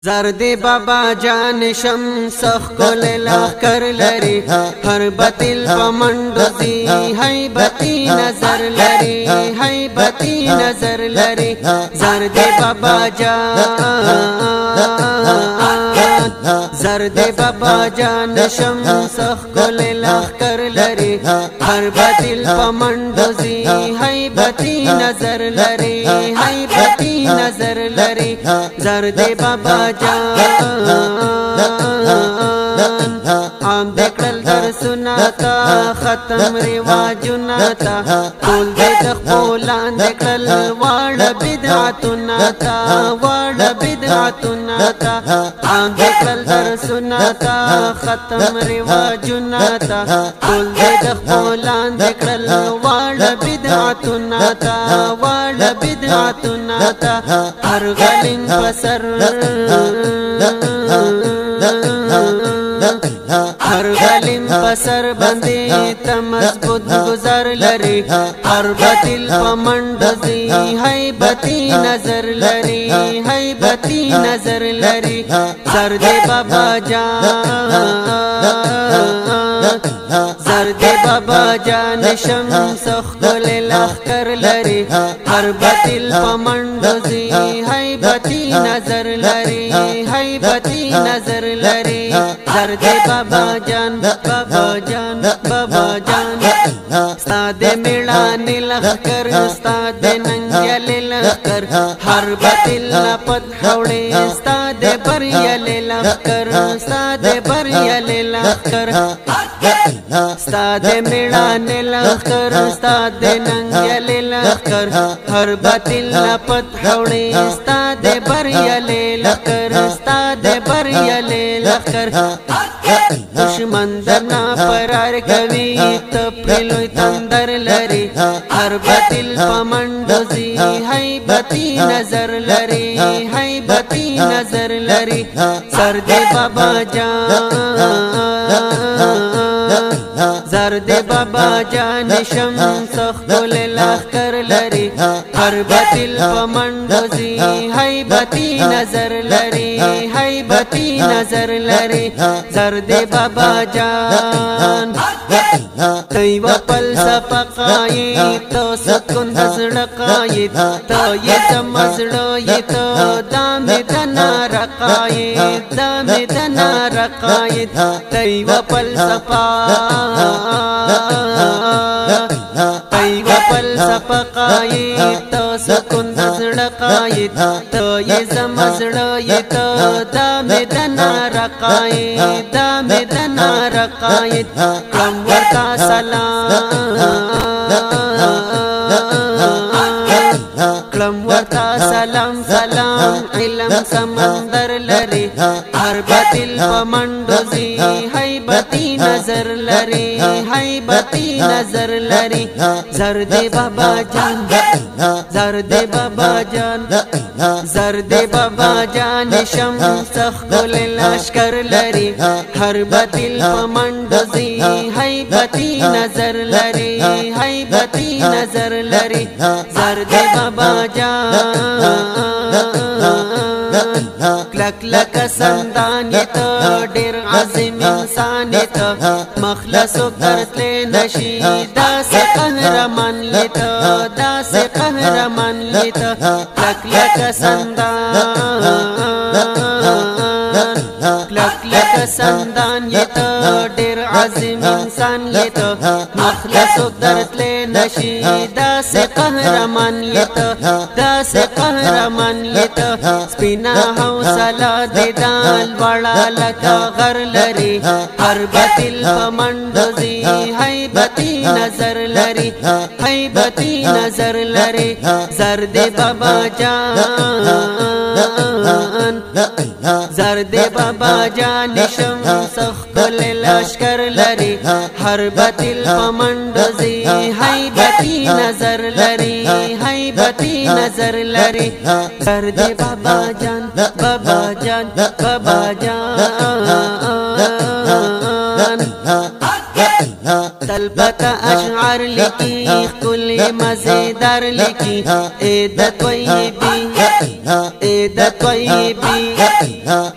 زردی بابا جان شمسخ کل لخکر لری هر باطل پمندوزی حیبتی نظر لری حیبتی نظر لری زردی بابا جان زردی بابا جان شمسخ کل لخکر لری هر باطل پمندوزی حیبتی نظر لری حیبتی نظر لری زردی بابا عام دکل در سناتا ختم رواجنا تا طول دخ پولان دکل وار بدعتنا تا وار بدعتنا تا عام دکل در سناتا ختم رواجنا تا طول دخ پولان دکل وار بدعتنا تا وار بدعتنا تا هر غلین پسر هر غلیم پسر بندی تا مضبوط گزار لری هر باطل پمندوزی حیبتی نظر لری حیبتی نظر لری زردی بابا جان زردی بابا جان شمسخ کل لخکر لری هر باطل پمندوزی حیبتی نظر لری حیبتی نظر لری زردی بابا جان بابا جان بابا جان استاد میړان لخکر استاد ننګل لخکر هر باطل پد خوړې استاد بریال لخکر استاد بریال لخکر استاد میړان لخکر استاد ننګل لخکر هر باطل پد خوړې استاد بریال لخکر استاد بریال لخکر دشمن درنا فرار کوي تپلوي تندر لري هر باطل پمندوزي حیبتی نظر لري حیبتی نظر لري زردی بابا جان زردی بابا جان شمسخ کل لخکر لری هر باطل پمندوزی حیبتی نظر لری حیبتی نظر لری زردی بابا جان تی و پل سپقائی تو سکن دزڑقائی تو یہ جمزڑائی تو دام دنا رقائی دام دنا رقائی تی و پل تی و پل سپقائی تو سکن دزڑقائی تو یہ جمزڑائی تو دام دنا رقائی دام دنا رقائی کم ورکا کلم ورتا سلام سلام علم سمندر لری هر باطل پمندوزی حیبتی نظر لری حیبتی نظر لری زردی بابا جان زردی بابا جان زردی بابا جان شمسخ کل لشکر لری هر باطل پمندوزی حیبتی نظر لری حیبتی نظر لری زردی بابا جان کلک لک سندانیت ډیر عظیم انسانیت مخلص کرتل نشی داس قهرمان لیت داس قهرمان لیت کلک لک سندان کلک لک سندانیت ډیر عظیم انسان لیت مخلص کرتل نشی داس قهرمان لیت داس قهرمان لیت سپینا حوصله د دال وړه لکه غر لري هر باطل پمندوزي حیبتی نظر لري حیبتی نظر لري زردی بابا جان زردی بابا جان شمسخ کل لشکر لري هر باطل پمندوزي حیبتی نظر لري حیبتی نظر لري زردی بابا جان بابا جان بابا جان تل پتا اشعار لکی کل مزیدار لکی اید طیبی اید طیبی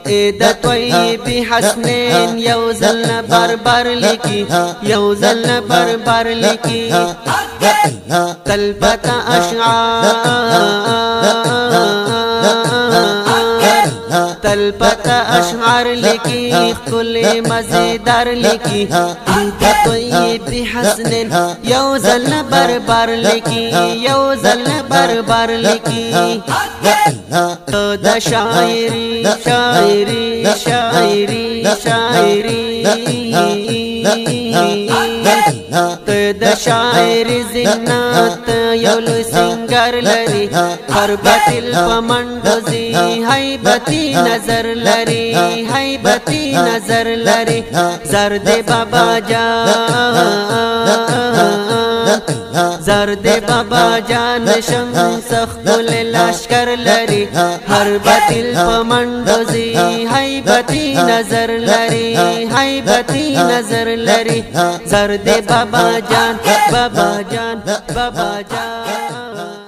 اید طیبی حسنین یوزل بربر لکی یوزل بربر لکی تل پتا اشعار تل پتا اشعار لکی کل مزیدار لکی اید طیبی حسنین یوزل بربر لکی یوزل بربر لکی تو دا شاعری شاعری شاعری شاعری تو دا شاعری زنات یولو سنگر لری خربتل پمندوزی حیبتی نظر لری حیبتی نظر لری زرد بابا جان زرد بابا جان شمس خپل لشکر لری حربتل پمندوزی حیبتی نظر لری حیبتی نظر لری زرد بابا جان بابا جان بابا جان